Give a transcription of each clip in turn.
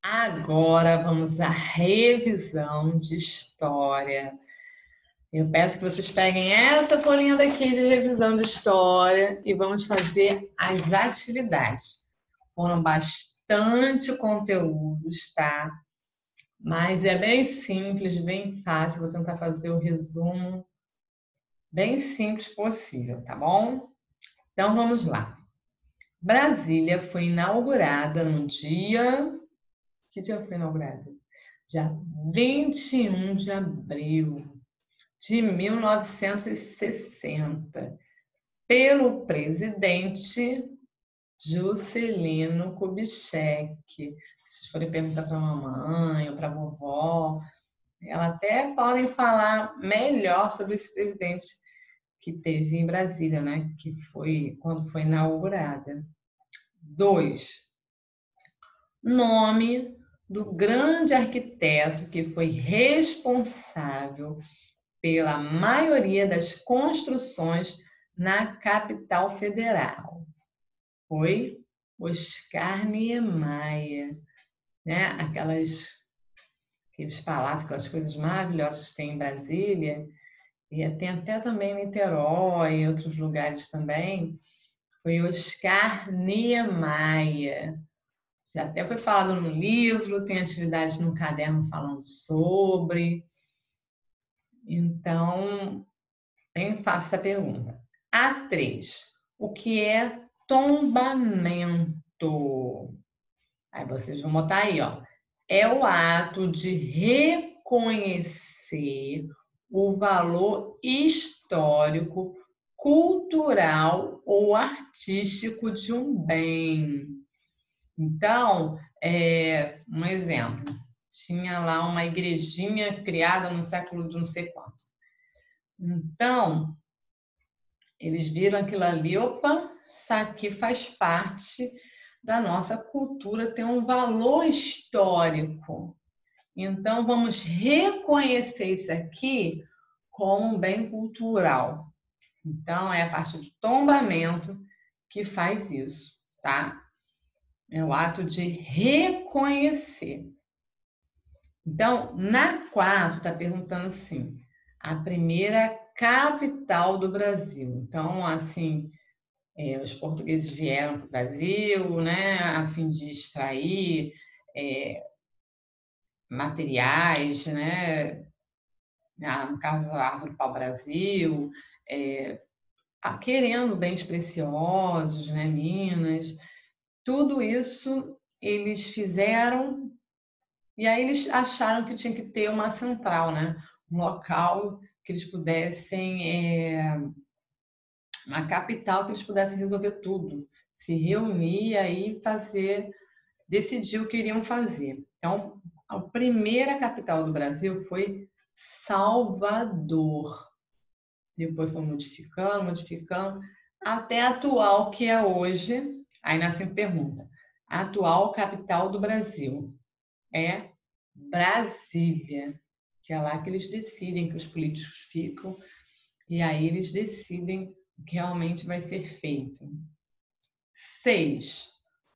Agora vamos à revisão de história. Eu peço que vocês peguem essa folhinha daqui de revisão de história e vamos fazer as atividades. Foram bastante conteúdos, tá? Mas é bem simples, bem fácil. Vou tentar fazer o resumo bem simples possível, tá bom? Então vamos lá. Brasília foi inaugurada no dia... Que dia foi inaugurada? Dia 21 de abril de 1960, pelo presidente Juscelino Kubitschek. Se vocês forem perguntar para a mamãe ou para a vovó, elas até podem falar melhor sobre esse presidente que teve em Brasília, né? Que foi quando foi inaugurada. 2. Nome do grande arquiteto que foi responsável pela maioria das construções na capital federal. Foi Oscar Niemeyer, né? Aqueles palácios, aquelas coisas maravilhosas que tem em Brasília, e tem até também em Niterói e outros lugares também. Foi Oscar Niemeyer. Já até foi falado no livro, tem atividade no caderno falando sobre. Então, bem fácil essa pergunta. A3. O que é tombamento? Aí vocês vão botar aí, ó. É o ato de reconhecer o valor histórico, cultural ou artístico de um bem. Então, um exemplo. Tinha lá uma igrejinha criada no século de não sei quanto. Então, eles viram aquilo ali, opa, isso aqui faz parte da nossa cultura, tem um valor histórico. Então, vamos reconhecer isso aqui como um bem cultural. Então, é a parte do tombamento que faz isso, tá? É o ato de reconhecer. Então, na 4, está perguntando assim, a primeira capital do Brasil. Então, assim, os portugueses vieram para o Brasil, né, a fim de extrair materiais, né, no caso, a árvore pau-brasil, querendo bens preciosos, né, minas. Tudo isso eles fizeram e aí eles acharam que tinha que ter uma central, né, um local que eles pudessem... uma capital que eles pudessem resolver tudo, se reunir e aí decidir o que iriam fazer. Então, a primeira capital do Brasil foi Salvador. Depois foi modificando, até a atual, que é hoje. Aí nasce a pergunta: a atual capital do Brasil é Brasília, que é lá que eles decidem, que os políticos ficam, e aí eles decidem o que realmente vai ser feito. 6.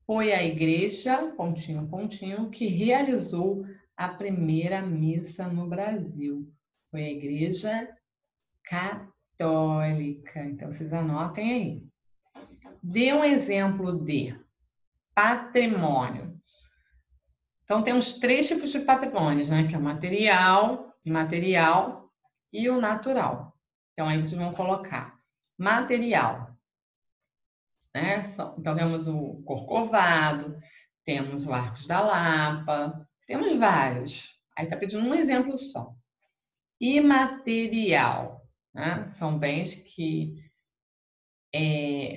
Foi a igreja, pontinho, pontinho, que realizou a primeira missa no Brasil. Foi a igreja católica. Então, vocês anotem aí. Dê um exemplo de patrimônio. Então, temos 3 tipos de patrimônios, né? Que é o material, imaterial e o natural. Então, aí vocês vão colocar material, né? Então, temos o Corcovado, temos o Arcos da Lapa, temos vários. Aí está pedindo um exemplo só. Imaterial, né? São bens que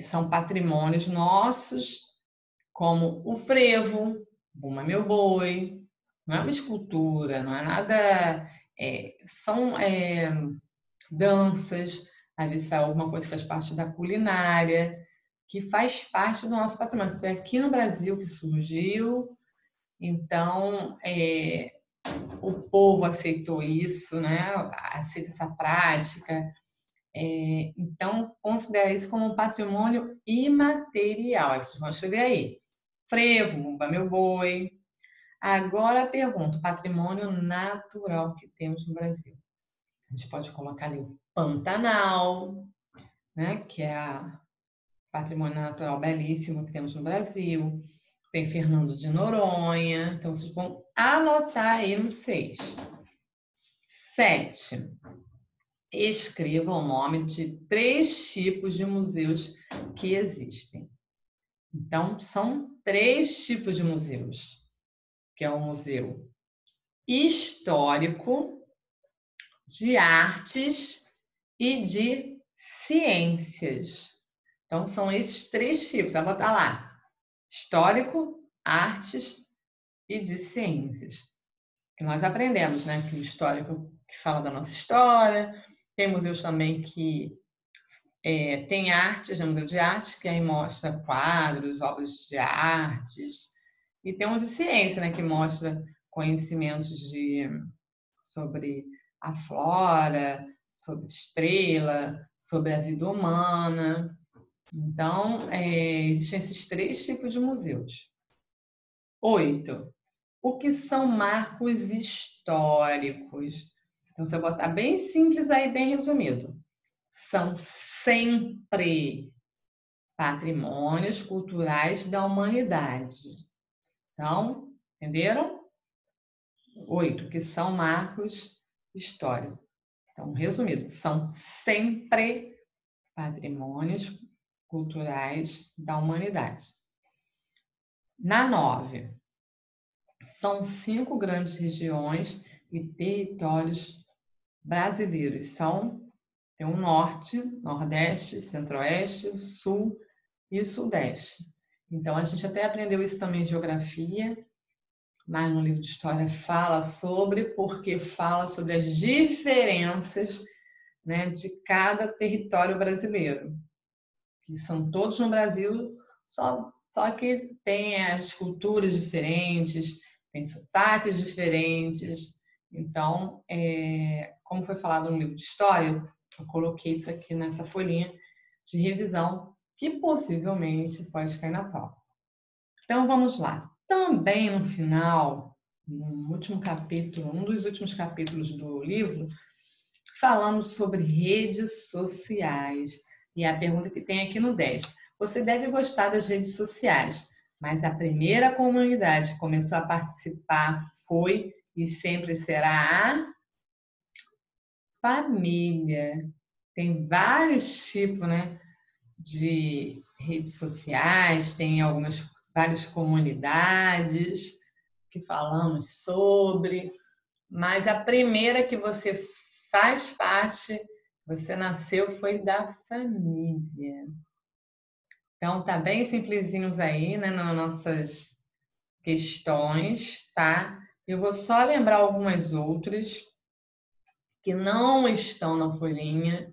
são patrimônios nossos, como o frevo, Bumba Meu Boi. Não é uma escultura, não é nada... são danças, às vezes alguma coisa que faz parte da culinária, que faz parte do nosso patrimônio. Foi aqui no Brasil que surgiu, então o povo aceitou isso, né? Aceita essa prática. Então, considera isso como um patrimônio imaterial. Aí vocês vão escrever aí. Frevo, Bumba Meu Boi. Agora a pergunta, o patrimônio natural que temos no Brasil. A gente pode colocar ali o Pantanal, né, que é o patrimônio natural belíssimo que temos no Brasil. Tem Fernando de Noronha. Então, vocês vão anotar aí no 6. 7. Escreva o nome de 3 tipos de museus que existem. Então, são 3 tipos de museus, que é o museu histórico, de artes e de ciências. Então, são esses 3 tipos. Vai botar lá: histórico, artes e de ciências. Que nós aprendemos, né? Que o histórico que fala da nossa história. Tem museus também que tem artes, né? Museu de arte, que aí mostra quadros, obras de artes. E tem um de ciência, né? Que mostra conhecimentos sobre a flora, sobre estrela, sobre a vida humana. Então, existem esses 3 tipos de museus. 8. O que são marcos históricos? Então, você botar bem simples aí, bem resumido. São sempre patrimônios culturais da humanidade. Então, entenderam? 8. Que são marcos históricos. Então, resumido, são sempre patrimônios culturais da humanidade. Na 9, são 5 grandes regiões e territórios brasileiros. Tem o Norte, Nordeste, Centro-Oeste, Sul e Sudeste. Então, a gente até aprendeu isso também em geografia, mas no livro de história porque fala sobre as diferenças, né, de cada território brasileiro, que são todos no Brasil, só que tem as culturas diferentes, tem sotaques diferentes. Então, como foi falado no livro de história, eu coloquei isso aqui nessa folhinha de revisão, que possivelmente pode cair na prova. Então, vamos lá. Também no final, no último capítulo, um dos últimos capítulos do livro, falamos sobre redes sociais. E a pergunta que tem aqui no 10. Você deve gostar das redes sociais, mas a primeira comunidade que começou a participar foi e sempre será a família. Tem vários tipos, né, de redes sociais, tem várias comunidades que falamos sobre, mas a primeira que você faz parte, você nasceu, foi da família. Então, tá bem simplesinhos aí, né, nas nossas questões, tá? Eu vou só lembrar algumas outras que não estão na folhinha,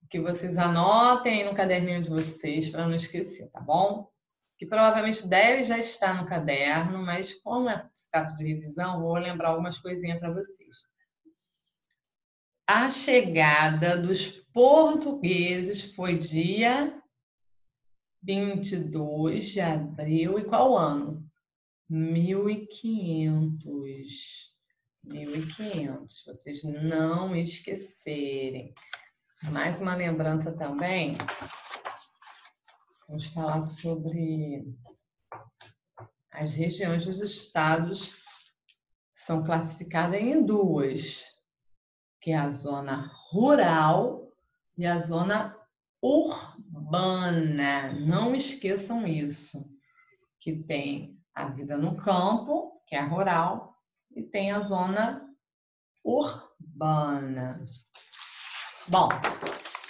que vocês anotem aí no caderninho de vocês para não esquecer, tá bom? Que provavelmente deve já estar no caderno, mas como é status de revisão, vou lembrar algumas coisinhas para vocês. A chegada dos portugueses foi dia 22 de abril. E qual ano? 1500. 1500, se vocês não esquecerem. Mais uma lembrança também. Vamos falar sobre as regiões dos estados. São classificadas em 2, que é a zona rural e a zona urbana. Não esqueçam isso, que tem a vida no campo, que é a rural, e tem a zona urbana. Bom,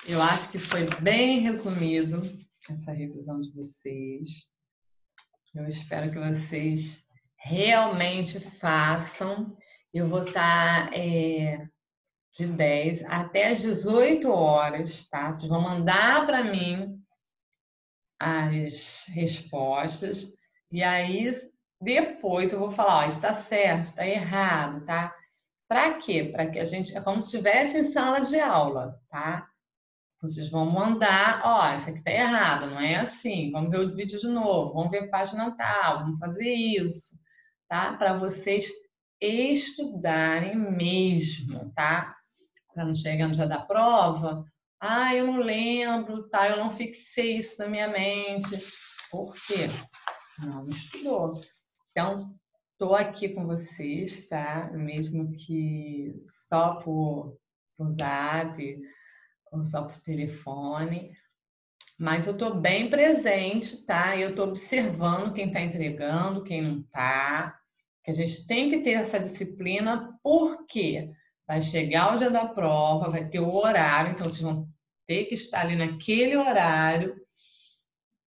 eu acho que foi bem resumido essa revisão de vocês. Eu espero que vocês realmente façam. Eu vou estar de 10 até as 18 horas, tá? Vocês vão mandar para mim as respostas e aí depois eu vou falar, ó, está certo, está errado, tá? Para quê? Para que a gente, é como se estivesse em sala de aula, tá? Vocês vão mandar, ó, isso aqui tá errado, não é assim. Vamos ver o vídeo de novo, vamos ver a página tal, vamos fazer isso. tá? Para vocês estudarem mesmo, tá? Para não chegar no dia da prova, eu não lembro, tá? Eu não fixei isso na minha mente. Por quê? Não estudou. Então, estou aqui com vocês, tá? Mesmo que só por zap ou só por telefone, mas eu estou bem presente, tá? Eu estou observando quem está entregando, quem não está. Que a gente tem que ter essa disciplina, porque vai chegar o dia da prova, vai ter o horário, então vocês vão ter que estar ali naquele horário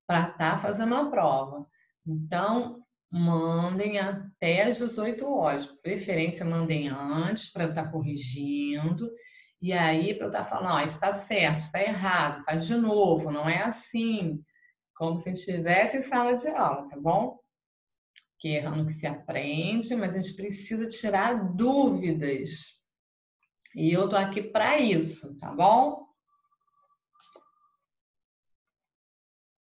para estar fazendo a prova. Então, mandem até às 18 horas. De preferência, mandem antes para eu estar corrigindo. E aí, para eu estar falando, isso está certo, isso está errado, faz de novo, não é assim. Como se estivesse em sala de aula, tá bom? Que errando que se aprende, mas a gente precisa tirar dúvidas. E eu tô aqui para isso, tá bom?